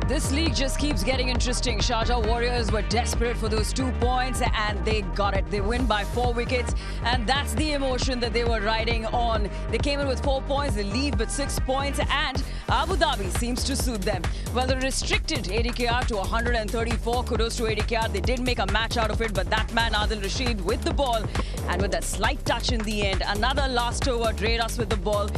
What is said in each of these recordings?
This league just keeps getting interesting. Sharjah Warriorz were desperate for those 2 points and they got it. They win by 4 wickets and that's the emotion that they were riding on. They came in with 4 points, they leave with 6 points and Abu Dhabi seems to suit them. Well, they restricted ADKR to 134. Kudos to ADKR. They did make a match out of it, but that man Adil Rashid with the ball and with that slight touch in the end. Another last over, Dreras with the ball.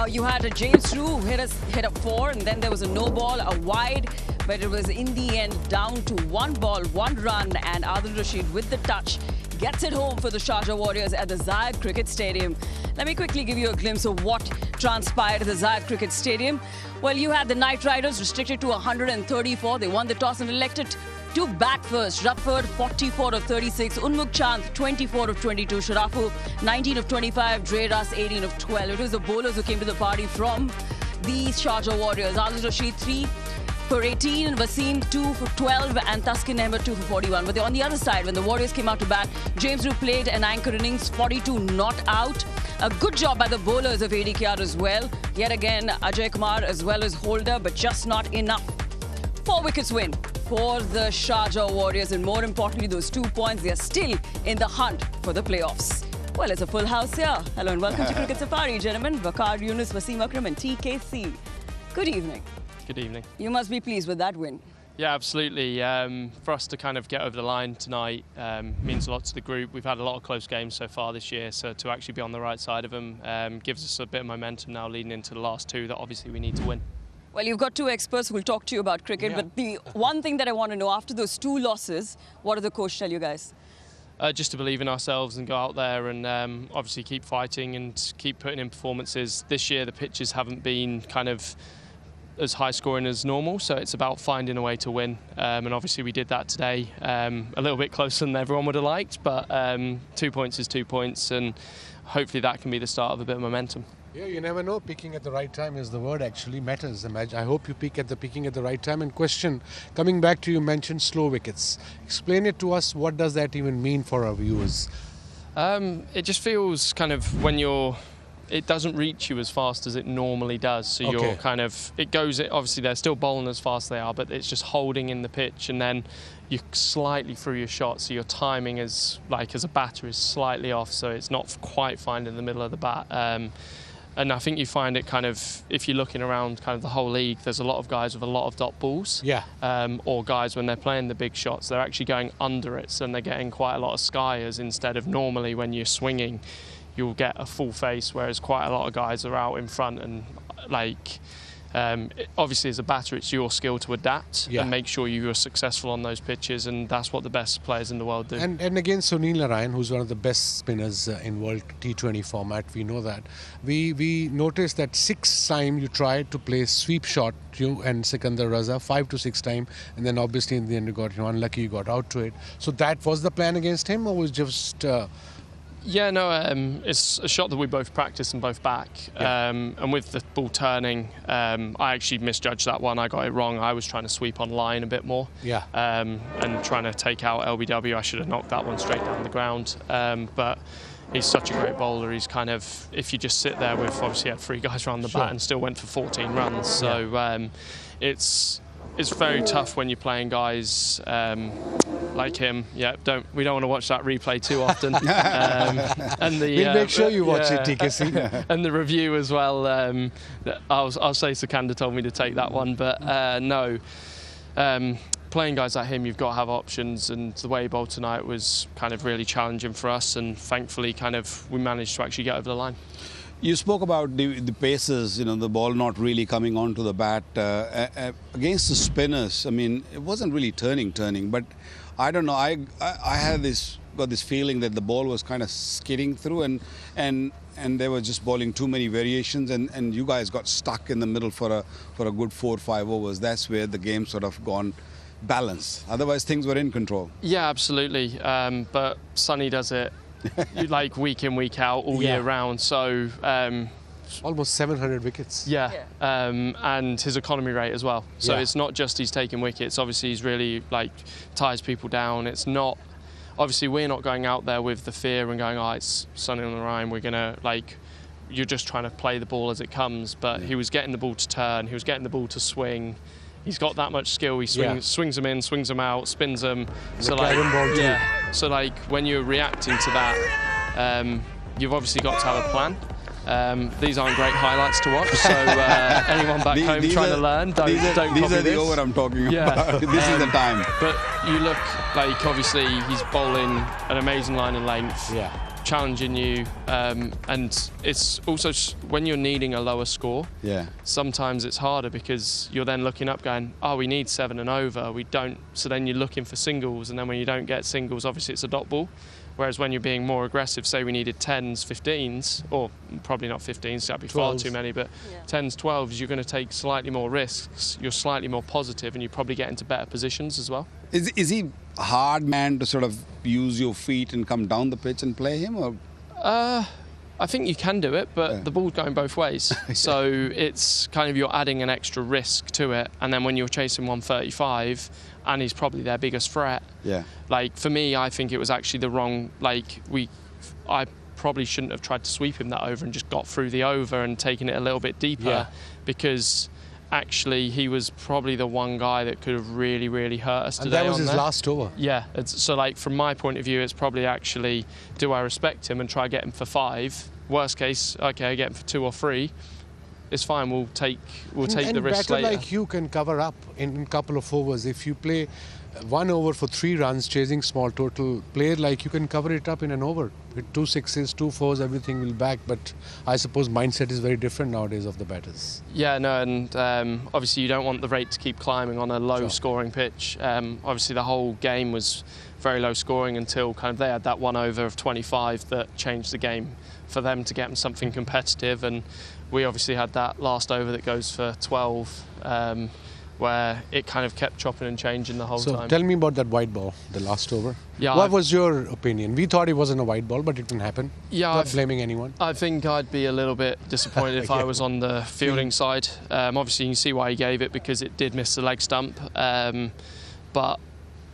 You had a James Rue hit a 4 and then there was a no ball, a wide, but it was in the end down to 1 ball, 1 run, and Adil Rashid with the touch gets it home for the Sharjah Warriorz at the Zayed Cricket Stadium. Let me quickly give you a glimpse of what transpired at the Zayed Cricket Stadium. Well, you had the Night Riders restricted to 134. They won the toss and elected to bat first. Rutford 44 of 36, Unmuk Chand 24 of 22, Sharafu 19 of 25, Dreras 18 of 12. It was the bowlers who came to the party from the Sharjah Warriorz. Adil Rashid 3 for 18, Wasim 2 for 12 and Taskin Ahmed 2 for 41. But on the other side, when the Warriors came out to bat, James Rue played an anchor innings, 42 not out. A good job by the bowlers of ADKR as well. Yet again, Ajay Kumar as well as Holder, but just not enough. 4 wickets win for the Sharjah Warriorz, and more importantly, those 2 points, they are still in the hunt for the playoffs. Well, it's a full house here. Hello and welcome to Cricket Safari, gentlemen. Waqar Yunus, Wasim Akram and TKC. Good evening. Good evening. You must be pleased with that win. Yeah, absolutely. For us to kind of get over the line tonight means a lot to the group. We've had a lot of close games so far this year, so to actually be on the right side of them gives us a bit of momentum now leading into the last 2 that obviously we need to win. Well, you've got 2 experts who will talk to you about cricket, but the one thing that I want to know, after those 2 losses, what did the coach tell you guys? Just to believe in ourselves and go out there and obviously keep fighting and keep putting in performances. This year the pitches haven't been kind of as high scoring as normal, so it's about finding a way to win, and obviously we did that today, a little bit closer than everyone would have liked, but 2 points is 2 points and hopefully that can be the start of a bit of momentum. Yeah, you never know. Picking at the right time is the word actually matters. I hope you picking at the right time. And question, coming back to you mentioned slow wickets. Explain it to us. What does that even mean for our viewers? It just feels kind of when it doesn't reach you as fast as it normally does. So you're kind of, obviously they're still bowling as fast as they are, but it's just holding in the pitch and then you're slightly through your shot. So your timing is, like as a batter, is slightly off. So it's not quite finding the middle of the bat. And I think you find it kind of, if you're looking around kind of the whole league, there's a lot of guys with a lot of dot balls. Yeah. Or guys, when they're playing the big shots, they're actually going under it. So they're getting quite a lot of skyers instead of normally when you're swinging, you'll get a full face, whereas quite a lot of guys are out in front and like, obviously as a batter it's your skill to adapt and make sure you are successful on those pitches, and that's what the best players in the world do. And again, Sunil Narayan, who's one of the best spinners in World T20 format, we know that. We noticed that 6 times you tried to play sweep shot, you and Sikandar Raza, 5 to 6 times, and then obviously in the end you got unlucky, you got out to it. So that was the plan against him, or was just... Yeah, no, it's a shot that we both practice and both back. And with the ball turning, I actually misjudged that one. I got it wrong. I was trying to sweep on line a bit more. Yeah. And trying to take out LBW. I should have knocked that one straight down the ground. But he's such a great bowler. He's kind of, if you just sit there with, obviously had 3 guys around the bat and still went for 14 runs. So it's very tough when you're playing guys like him. Yeah, we don't want to watch that replay too often. And we'll make sure you watch it, TKC. And the review as well. I'll say Sikandar told me to take that one, but no. Playing guys like him, you've got to have options, and the way he bowled tonight was kind of really challenging for us, and thankfully kind of we managed to actually get over the line. You spoke about the paces, the ball not really coming onto the bat. Against the spinners, I mean, it wasn't really turning, but I don't know, I got this feeling that the ball was kind of skidding through and they were just bowling too many variations, and you guys got stuck in the middle for a good 4 or 5 overs. That's where the game sort of gone balanced. Otherwise, things were in control. Yeah, absolutely. But Sonny does it like week in, week out, all year round. So almost 700 wickets. Yeah. And his economy rate as well. So it's not just he's taking wickets. Obviously, he's really ties people down. It's not. Obviously, we're not going out there with the fear and going, oh, it's Sunny on the Rhine. We're gonna you're just trying to play the ball as it comes. But he was getting the ball to turn. He was getting the ball to swing. he's got that much skill. He swings them in, swings them out, spins them. So so like when you're reacting to that, you've obviously got to have a plan. These aren't great highlights to watch, so anyone back home trying to learn, don't copy this. These are the over I'm talking about. This is the time. But you look like, obviously, he's bowling an amazing line and length, challenging you, and it's also when you're needing a lower score, sometimes it's harder because you're then looking up going, oh, we need 7 and over, we don't, so then you're looking for singles, and then when you don't get singles, obviously it's a dot ball. Whereas when you're being more aggressive, say we needed 10s, 15s, or probably not 15s, that'd be 12s. Far too many, but 10s, 12s, you're going to take slightly more risks, you're slightly more positive, and you probably get into better positions as well. Is he a hard man to sort of use your feet and come down the pitch and play him? Or? I think you can do it, but the ball's going both ways. So it's kind of you're adding an extra risk to it, and then when you're chasing 135, and he's probably their biggest threat. Like for me, I think it was actually the wrong. I probably shouldn't have tried to sweep him that over and just got through the over and taken it a little bit deeper, because actually he was probably the one guy that could have really, really hurt us today. And that was his last over. Yeah. So like from my point of view, it's probably actually, do I respect him and try to get him for 5? Worst case, okay, I get him for 2 or 3. It's fine. We'll take the risk later. Batter like you can cover up in a couple of overs. If you play 1 over for 3 runs, chasing small total, player like you can cover it up in an over. With 2 6s, 2 4s, everything will back. But I suppose mindset is very different nowadays of the batters. Yeah, no, and obviously you don't want the rate to keep climbing on a low-scoring pitch. Obviously the whole game was very low scoring until kind of they had that 1 over of 25 that changed the game for them to get them something competitive, and we obviously had that last over that goes for 12, where it kind of kept chopping and changing the whole time. So tell me about that white ball, the last over. Yeah, what was your opinion? We thought it wasn't a white ball, but it can happen. Yeah, not blaming anyone. I think I'd be a little bit disappointed if I was on the fielding side. Obviously, you can see why he gave it, because it did miss the leg stump. But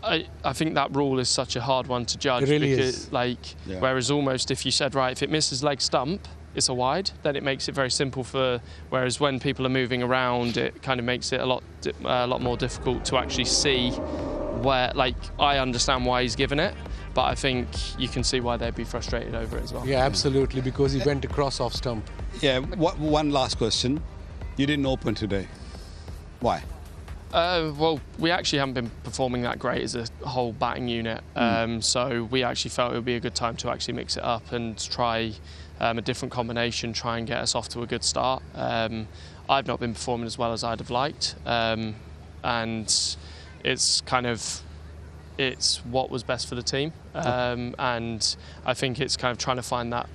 I think that rule is such a hard one to judge. It really because, is. Whereas almost if you said, right, if it misses leg stump, it's a wide, then it makes it very simple for, whereas when people are moving around, it kind of makes it a lot more difficult to actually see where, I understand why he's given it, but I think you can see why they'd be frustrated over it as well. Yeah, absolutely, because he went across off stump. Yeah, one last question. You didn't open today. Why? Well, we actually haven't been performing that great as a whole batting unit, so we actually felt it would be a good time to actually mix it up and try a different combination, try and get us off to a good start. I've not been performing as well as I'd have liked, and it's what was best for the team, and I think it's kind of trying to find that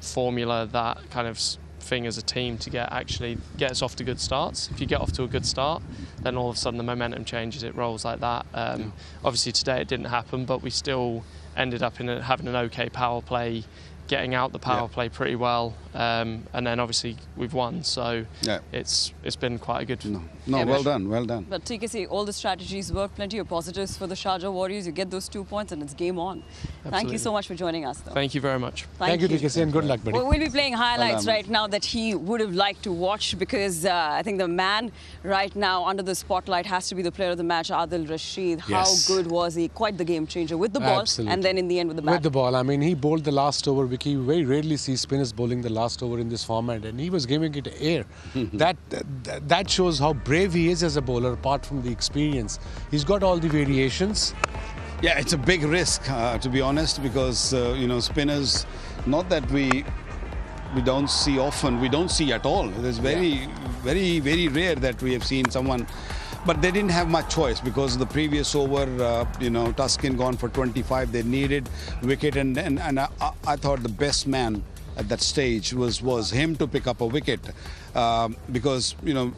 formula, that kind of thing as a team to get us off to good starts. If you get off to a good start, then all of a sudden the momentum changes, it rolls like that. Obviously today it didn't happen, but we still ended up having an okay power play, getting out the power play pretty well, and then obviously we've won, so it's been quite a good. Well done. But TKC, all the strategies work. Plenty of positives for the Sharjah Warriors. You get those 2 points and it's game on. Absolutely. Thank you so much for joining us, though. Thank you very much. Thank you, TKC, and good luck, buddy. We'll be playing highlights right now that he would have liked to watch, because I think the man right now under the spotlight has to be the player of the match, Adil Rashid. How good was he? Quite the game changer with the ball, and then in the end with the bat. With the ball, I mean, he bowled the last over. We very rarely see spinners bowling the last over in this format, and he was giving it air. that shows how brave he is as a bowler, apart from the experience. He's got all the variations. Yeah, it's a big risk, to be honest, because spinners, not that we don't see often, we don't see at all. It's very rare that we have seen someone. But they didn't have much choice, because the previous over, Tuskin gone for 25. They needed wicket, and I thought the best man at that stage was him to pick up a wicket, because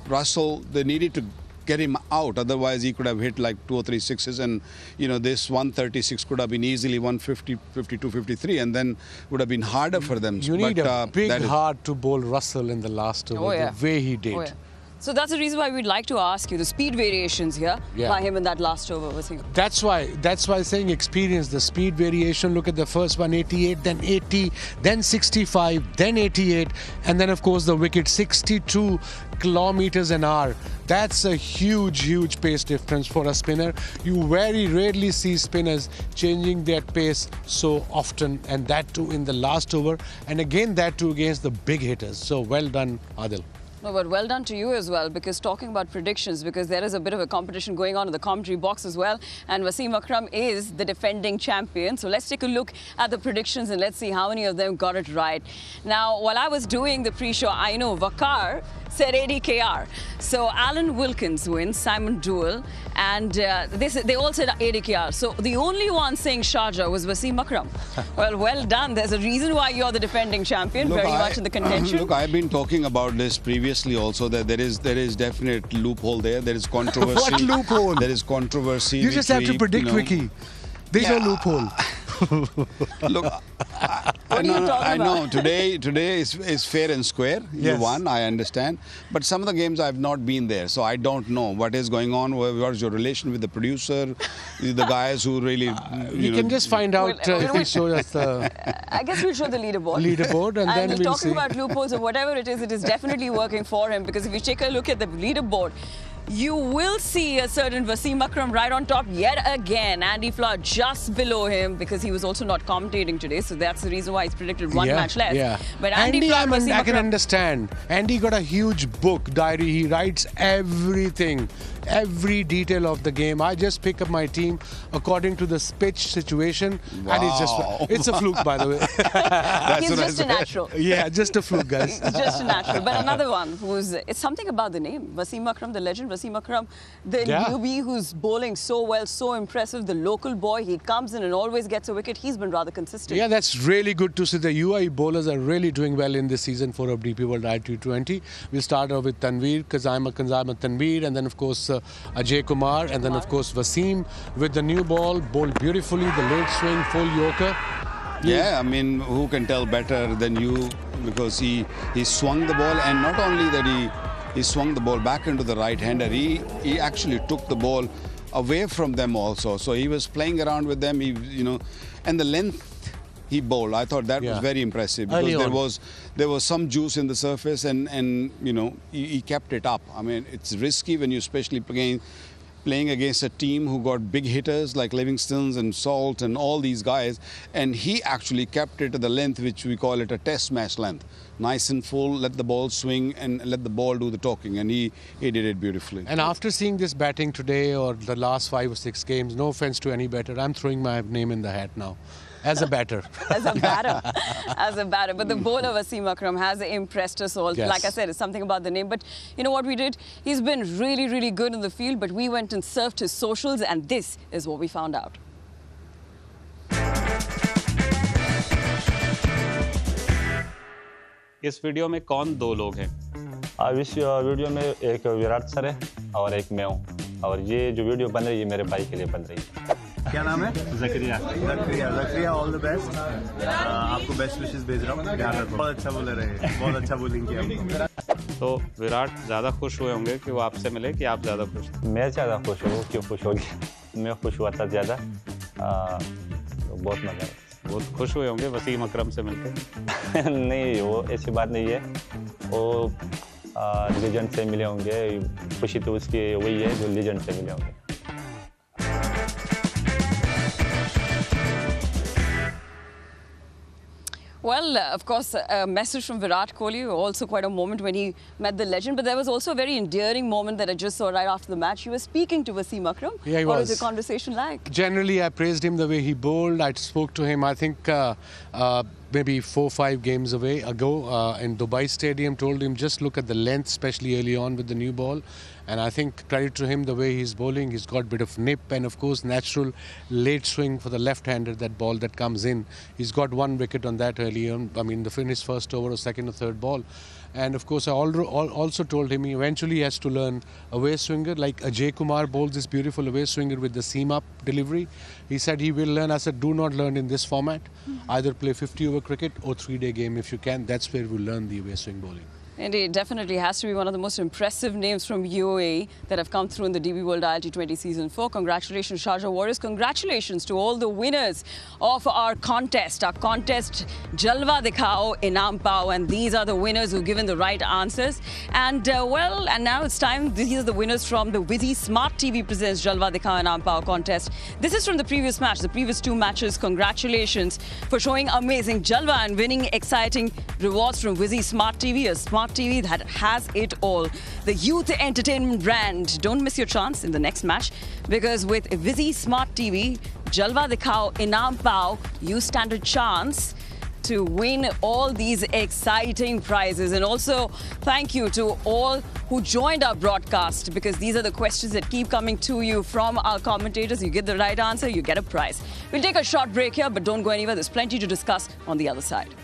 Russell, they needed to get him out, otherwise he could have hit like 2 or 3 sixes, and this 136 could have been easily 150, 52, 53, and then would have been harder for them. You need a big heart to bowl Russell in the last over, the way he did. So that's the reason why we'd like to ask you the speed variations here by him in that last over. That's why saying experience, the speed variation. Look at the first one, 88, then 80, then 65, then 88, and then of course the wicket, 62 kilometers an hour. That's a huge pace difference for a spinner. You very rarely see spinners changing their pace so often, and that too in the last over, and again that too against the big hitters. So well done, Adil. No, but well done to you as well, because talking about predictions, because there is a bit of a competition going on in the commentary box as well, and Wasim Akram is the defending champion. So let's take a look at the predictions and let's see how many of them got it right. Now, while I was doing the pre-show, I know Vakar said ADKR. So Alan Wilkins wins, Simon Duell, and they all said ADKR. So the only one saying Sharjah was Wasim Akram. Well done. There's a reason why you're the defending champion, very much in the contention. Look, I've been talking about this previously also, that there is definite loophole there. There is controversy. What loophole? There is controversy. You just have to predict, Vicky. There's no loophole. Look, I know today is fair and square. You won, I understand. But some of the games I've not been there, so I don't know what is going on. What is your relation with the producer, the guys who really... You can just find out if we show us the... I guess we'll show the leaderboard. And then we'll talking about loopholes or whatever it is definitely working for him, because if you take a look at the leaderboard, you will see a certain Wasim Akram right on top yet again. Andy Flower just below him, because he was also not commentating today, so that's the reason why he's predicted one match less. Yeah. But Andy Flower, I can understand. Andy got a huge book, diary. He writes everything, every detail of the game. I just pick up my team according to the pitch situation, and it's a fluke, by the way. He's just a natural. Yeah, just a fluke, guys. Just a natural. But another one it's something about the name. Wasim Akram, the legend. Wasim Akram, the newbie who's bowling so well, so impressive. The local boy, he comes in and always gets a wicket. He's been rather consistent. Yeah, that's really good to see. The UAE bowlers are really doing well in this season for DP World ILT20. We'll start off with Tanveer, Kazama Tanveer, and then of course Ajay Kumar, and then of course Wasim with the new ball, bowled beautifully, the late swing, full yorker. Yeah, I mean, who can tell better than you, because he swung the ball, and not only that he swung the ball back into the right-hander, he actually took the ball away from them also. So he was playing around with them, and the length he bowled, I thought that was very impressive, because there was some juice in the surface, and he kept it up. I mean, it's risky when you especially playing against a team who got big hitters like Livingstones and Salt and all these guys, and he actually kept it to the length which we call it a test match length. Nice and full, let the ball swing and let the ball do the talking, and he did it beautifully. And after seeing this batting today or the last 5 or 6 games, no offense to any batter, I'm throwing my name in the hat now. As a batter. As a batter. But the bowler Wasim Akram has impressed us all. Like I said, it's something about the name. But you know what we did? He's been really good in the field, but we went and surfed his socials, and this is what we found out. इस video में कौन 2 लोग हैं? इस video में एक Virat sir है और एक मैं हूँ, और ये जो वीडियो बन रही है मेरे भाई के लिए बन रही है। क्या नाम है? Zakaria all the best. आपको बेस्ट विशेस भेज रहा हूँ, ध्यान रखो। बहुत अच्छा बोलर है, बहुत अच्छा बॉलिंग किया। तो विराट ज़्यादा खुश हुए होंगे कि वो आपसे मिले, कि आप ज़्यादा खुश? मैं ज़्यादा खुश हूँ। क्यों खुश होगी? मैं खुश हुआ था ज़्यादा, तो बहुत मज़ा आया। बहुत खुश हुए होंगे वसीम अकरम से मिलकर? नहीं, वो ऐसी बात नहीं है। वो लीजेंड से मिले होंगे, खुशी तो उसकी वही है जो लीजेंड से मिले होंगे। Well, of course, a message from Virat Kohli, also quite a moment when he met the legend. But there was also a very endearing moment that I just saw right after the match. He was speaking to Wasim Akram. Yeah, he was. What was the conversation like? Generally, I praised him the way he bowled. I spoke to him, I think, maybe 4 or 5 games ago in Dubai Stadium. Told him just look at the length, especially early on with the new ball. And I think credit to him the way he's bowling. He's got a bit of nip and of course natural late swing for the left-hander, that ball that comes in. He's got 1 wicket on that early on. I mean, the finished first over or second or third ball. And of course, I also told him he eventually has to learn away swinger, like Ajay Kumar bowls this beautiful away swinger with the seam up delivery. He said he will learn. I said, do not learn in this format. Either play 50 over cricket or 3-day game if you can. That's where we learn the away swing bowling. Indeed, definitely has to be one of the most impressive names from UAE that have come through in the DB World ILT20 Season 4. Congratulations, Sharjah Warriors. Congratulations to all the winners of our contest. Our contest, Jalwa Dikhao, Inam Pao. And these are the winners who've given the right answers. And, and now it's time. These are the winners from the Wizzy Smart TV Presents Jalwa Dikhao, Inam Pao contest. This is from the previous match, the previous 2 matches. Congratulations for showing amazing Jalwa and winning exciting rewards from Wizzy Smart TV, a smart TV that has it all. The youth entertainment brand. Don't miss your chance in the next match, because with Wizzy Smart TV, Jalwa Dikhao, Inam Pao, you stand a chance to win all these exciting prizes. And also, thank you to all who joined our broadcast, because these are the questions that keep coming to you from our commentators. You get the right answer, you get a prize. We'll take a short break here, but don't go anywhere. There's plenty to discuss on the other side.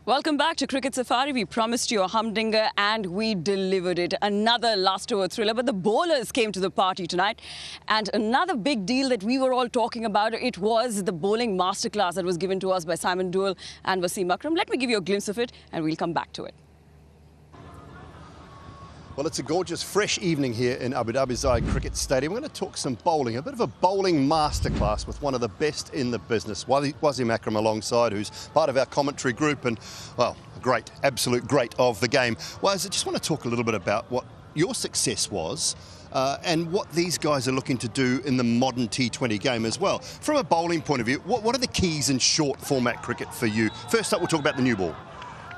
Welcome back to Cricket Safari. We promised you a humdinger and we delivered it. Another last over thriller, but the bowlers came to the party tonight. And another big deal that we were all talking about, it was the bowling masterclass that was given to us by Simon Dewell and Wasim Akram. Let me give you a glimpse of it and we'll come back to it. Well, it's a gorgeous, fresh evening here in Abu Dhabi's Cricket Stadium. We're going to talk some bowling, a bit of a bowling masterclass with one of the best in the business, Wasim Akram alongside, who's part of our commentary group and, well, a great, absolute great of the game. Waz, I just want to talk a little bit about what your success was and what these guys are looking to do in the modern T20 game as well. From a bowling point of view, what are the keys in short format cricket for you? First up, we'll talk about the new ball.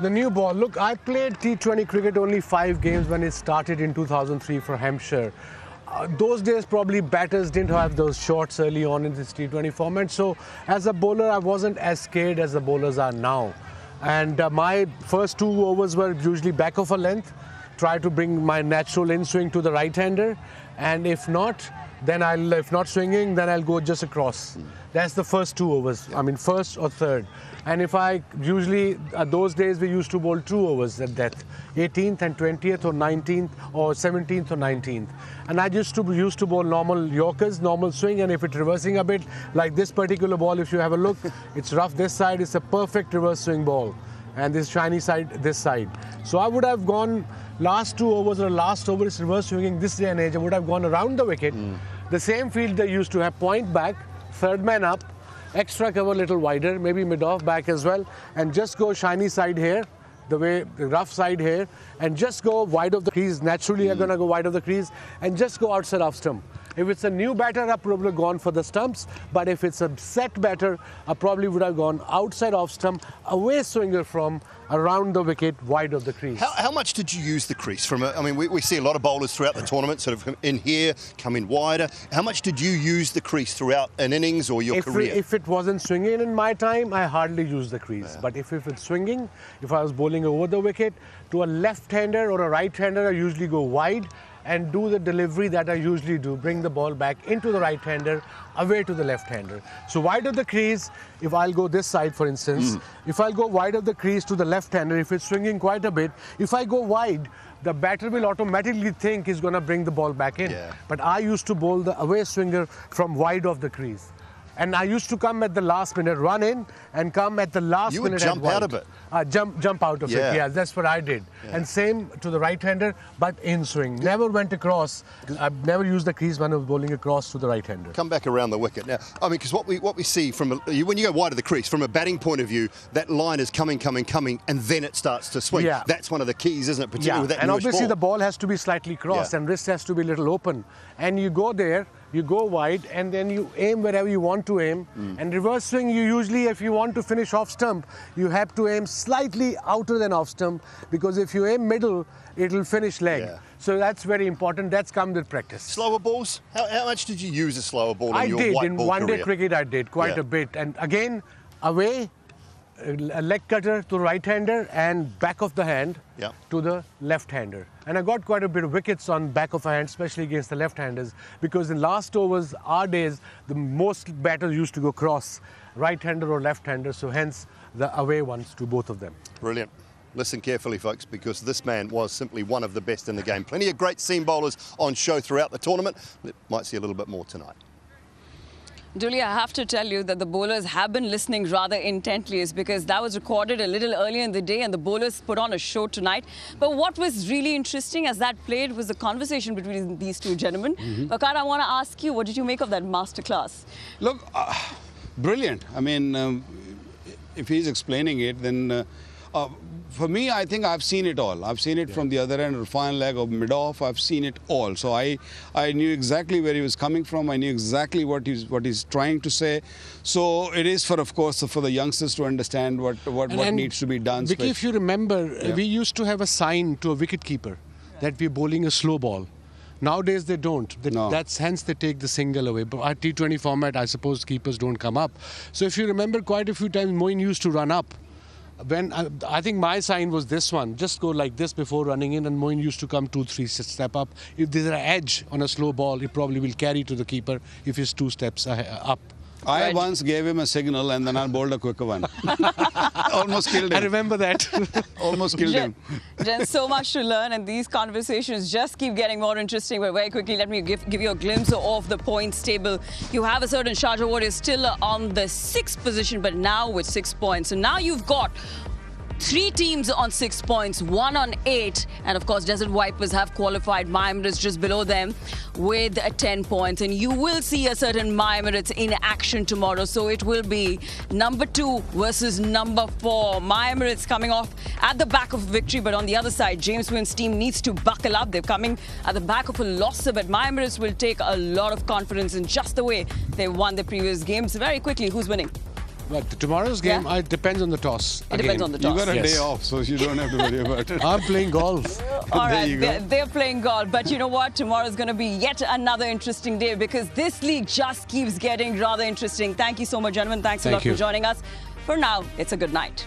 The new ball. Look, I played T20 cricket only 5 games when it started in 2003 for Hampshire. Those days, probably batters didn't have those shots early on in this T20 format. So as a bowler, I wasn't as scared as the bowlers are now. And my first 2 overs were usually back of a length, try to bring my natural in-swing to the right-hander. And if not, then if not swinging, then I'll go just across. That's the first 2 overs. I mean, first or third. And if I usually, those days we used to bowl 2 overs at death, 18th and 20th or 19th or 17th or 19th. And I used to bowl normal Yorkers, normal swing, and if it's reversing a bit, like this particular ball, if you have a look, it's rough this side, it's a perfect reverse swing ball. And this shiny side, this side. So I would have gone last 2 overs or last over is reverse swinging this day and age, I would have gone around the wicket. The same field they used to have, point back, third man up, extra cover a little wider, maybe mid-off back as well, and just go shiny side here, the rough side here, and just go wide of the crease. Naturally, you're going to go wide of the crease, and just go outside off stump. If it's a new batter, I probably would have gone for the stumps, but if it's a set batter, I probably would have gone outside off stump, away swinger from around the wicket, wide of the crease. How much did you use the crease? I mean, we see a lot of bowlers throughout the tournament sort of come in here, come in wider. How much did you use the crease throughout an innings or your career? If it wasn't swinging in my time, I hardly used the crease. Yeah. But if it's swinging, if I was bowling over the wicket, to a left-hander or a right-hander, I usually go wide and do the delivery that I usually do, bring the ball back into the right-hander, away to the left-hander. So wide of the crease, if I'll go this side, for instance, if I'll go wide of the crease to the left-hander, if it's swinging quite a bit, if I go wide, the batter will automatically think he's going to bring the ball back in. Yeah. But I used to bowl the away swinger from wide of the crease. And I used to come at the last minute, run in and come at the last minute. You would jump out of it. Jump out of it, yeah, that's what I did. Yeah. And same to the right-hander, but in swing. Never went across. I've never used the crease when I was bowling across to the right-hander. Come back around the wicket. Now, I mean, because what we see from when you go wide of the crease, from a batting point of view, that line is coming, and then it starts to swing. Yeah. That's one of the keys, isn't it? Particularly with that and obviously the ball has to be slightly crossed and wrist has to be a little open. And you go there, you go wide, and then you aim wherever you want to aim. And reverse swing, you usually, if you want to finish off stump, you have to aim slightly outer than off stump, because if you aim middle, it'll finish leg. Yeah. So that's very important. That's come with practice. Slower balls? How much did you use a slower ball in your white ball career? In one-day cricket, I did quite a bit. And again, away, a leg cutter to the right-hander and back of the hand to the left-hander. And I got quite a bit of wickets on back of a hand, especially against the left-handers, because in last overs, our days, the most batters used to go cross, right-hander or left-hander, so hence the away ones to both of them. Brilliant. Listen carefully, folks, because this man was simply one of the best in the game. Plenty of great seam bowlers on show throughout the tournament. Might see a little bit more tonight. Julia, I have to tell you that the bowlers have been listening rather intently, is because that was recorded a little earlier in the day and the bowlers put on a show tonight. But what was really interesting as that played was the conversation between these two gentlemen. Waqar, I want to ask you, what did you make of that masterclass? Look, brilliant. I mean, if he's explaining it, then for me, I think I've seen it all. I've seen it from the other end, or final leg or mid-off. I've seen it all. So I knew exactly where he was coming from. I knew exactly what he's trying to say. So it is of course, for the youngsters to understand what needs to be done. Vicky, if you remember, we used to have a sign to a wicket-keeper that we're bowling a slow ball. Nowadays they don't. Hence they take the single away. But our T20 format, I suppose keepers don't come up. So if you remember, quite a few times Moeen used to run up. When I think my sign was this one, just go like this before running in, and Moeen used to come 2-3 step up. If there's an edge on a slow ball, it probably will carry to the keeper if he's 2 steps up. I once gave him a signal and then I bowled a quicker one. Almost killed him. I remember that. Almost killed him. There's so much to learn, and these conversations just keep getting more interesting. But very quickly, let me give you a glimpse of the points table. You have a certain Sharjah Warriorz still on the 6th position, but now with 6 points. So now you've got 3 teams on 6 points, 1 on 8, and of course Desert Vipers have qualified. My Emirates just below them with 10 points, and you will see a certain My Emirates in action tomorrow. So it will be number 2 versus number 4. My Emirates coming off at the back of victory, but on the other side, James Wynn's team needs to buckle up. They're coming at the back of a loss, but My Emirates will take a lot of confidence in just the way they won the previous games. Very quickly, who's winning? But tomorrow's game, it depends on the toss. It depends on the toss. You got a day off, so you don't have to worry about it. I'm playing golf. All right, they're playing golf. But you know what? Tomorrow's going to be yet another interesting day, because this league just keeps getting rather interesting. Thank you so much, gentlemen. Thanks a lot for joining us. For now, it's a good night.